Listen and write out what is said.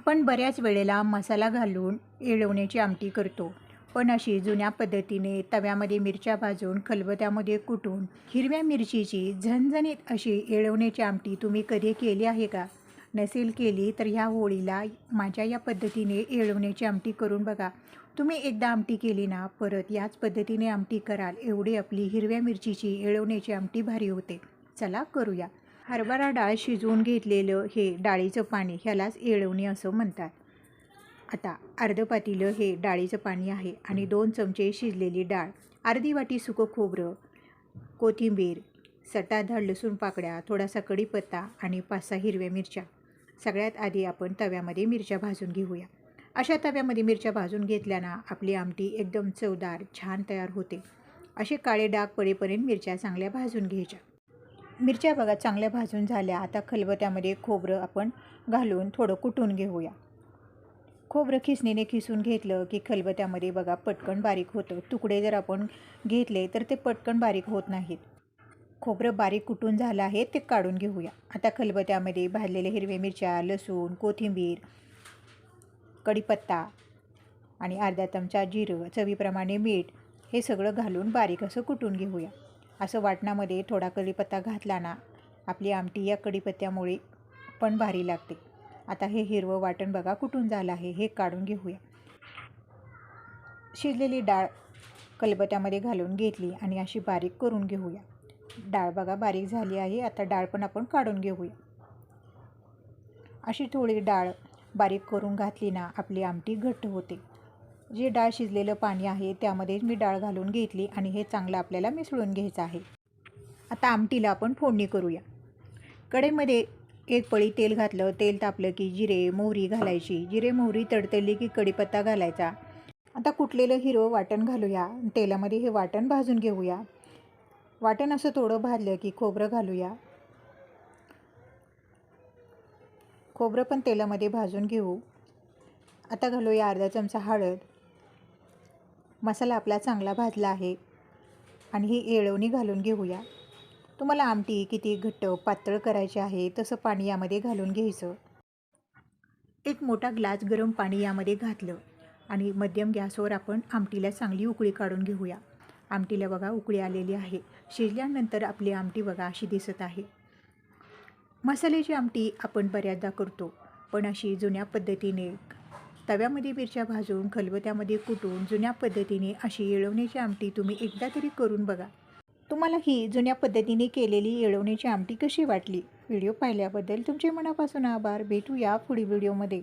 आपण बऱ्याच वेळेला मसाला घालून येळवण्याची आमटी करतो, पण अशी जुन्या पद्धतीने तव्यामध्ये मिरच्या भाजून खलबत्त्यामध्ये कुटून हिरव्या मिरचीची झणझणीत अशी येळवण्याची आमटी तुम्ही कधी केली आहे का? नसेल केली तर ह्या होळीला माझ्या या पद्धतीने येळवण्याची आमटी करून बघा. तुम्ही एकदा आमटी केली ना परत याच पद्धतीने आमटी कराल, एवढी आपली हिरव्या मिरचीची येळवण्याची आमटी भारी होते. चला करूया. हरभरा डाळ शिजवून घेतलेलं हे डाळीचं पाणी ह्यालाच येळवणी असं म्हणतात. आता अर्धं पातेलं हे डाळीचं पाणी आहे आणि 2 चमचे शिजलेली डाळ, अर्धी वाटी सुकं खोबरं, कोथिंबीर, सटाधार लसूण पाकळ्या, थोडासा कढीपत्ता आणि 5-6 हिरव्या मिरच्या. सगळ्यात आधी आपण तव्यामध्ये मिरच्या भाजून घेऊया. अशा तव्यामध्ये मिरच्या भाजून घेतल्यानं आपली आमटी एकदम चवदार छान तयार होते. असे काळे डाग पडेपर्यंत मिरच्या चांगल्या भाजून घ्यायच्या. मिरच्या बघा चांगल्या भाजून झाल्या. आता खलबत्त्यामध्ये खोबरं आपण घालून थोडं कुटून घेऊया. खोबरं खिसणीने खिसून घेतलं की खलबत्त्यामध्ये बघा पटकन बारीक होतं. तुकडे जर आपण घेतले तर ते पटकन बारीक होत नाहीत. खोबरं बारीक कुटून झालं आहे ते काढून घेऊया. आता खलबत्त्यामध्ये भाजलेल्या हिरव्या मिरच्या, लसूण, कोथिंबीर, कढीपत्ता आणि अर्धा चमचा जिरं, चवीप्रमाणे मीठ हे सगळं घालून बारीक असं कुटून घेऊया. असं वाटणामध्ये थोडा कढीपत्ता घातला ना आपली आमटी या कढीपत्त्यामुळे पण भारी लागते. आता हे हिरवं वाटण बघा कुटून झालं आहे हे काढून घेऊया. शिजलेली डाळ खलबत्त्यामध्ये घालून घेतली आणि अशी बारीक करून घेऊया. डाळ बघा बारीक झाली आहे. आता डाळ पण आपण काढून घेऊया. अशी थोडी डाळ बारीक करून घातली ना आपली आमटी घट्ट होते. जे डाळ शिजलेलं पाणी आहे त्यामध्येच मी डाळ घालून घेतली आणि हे चांगलं आपल्याला मिसळून घ्यायचं आहे. आता आमटीला आपण फोडणी करूया. कढईमध्ये 1 पळी तेल घातलं. तेल तापलं की जिरे मोहरी घालायची. जिरे मोहरी तडतडली की कढीपत्ता घालायचा. आता कुटलेलं हिरवं वाटण घालूया. तेलामध्ये हे वाटण भाजून घेऊया. वाटण असं थोडं भाजलं की खोबरं घालूया. खोबरं पण तेलामध्ये भाजून घेऊ. आता घालूया अर्धा चमचा हळद. मसाला आपला चांगला भाजला आहे आणि ही येळवणी घालून घेऊया. तुम्हाला आमटी किती घट्ट पातळ करायची आहे तसं पाणी यामध्ये घालून घ्यायचं. 1 मोठा ग्लास गरम पाणी यामध्ये घातलं आणि मध्यम गॅसवर आपण आमटीला चांगली उकळी काढून घेऊया. आमटीला बघा उकळी आलेली आहे. शिजल्यानंतर आपली आमटी बघा अशी दिसत आहे. मसाल्याची आमटी आपण बऱ्याचदा करतो, पण अशी जुन्या पद्धतीने तव्यामध्ये मिरच्या भाजून खलबत्त्यामध्ये कुटून जुन्या पद्धतीने अशी येळवण्याची आमटी तुम्ही एकदा तरी करून बघा. तुम्हाला ही जुन्या पद्धतीने केलेली येळवण्याची आमटी कशी वाटली? व्हिडिओ पाहिल्याबद्दल तुमचे मनापासून आभार. भेटूया पुढील व्हिडिओमध्ये.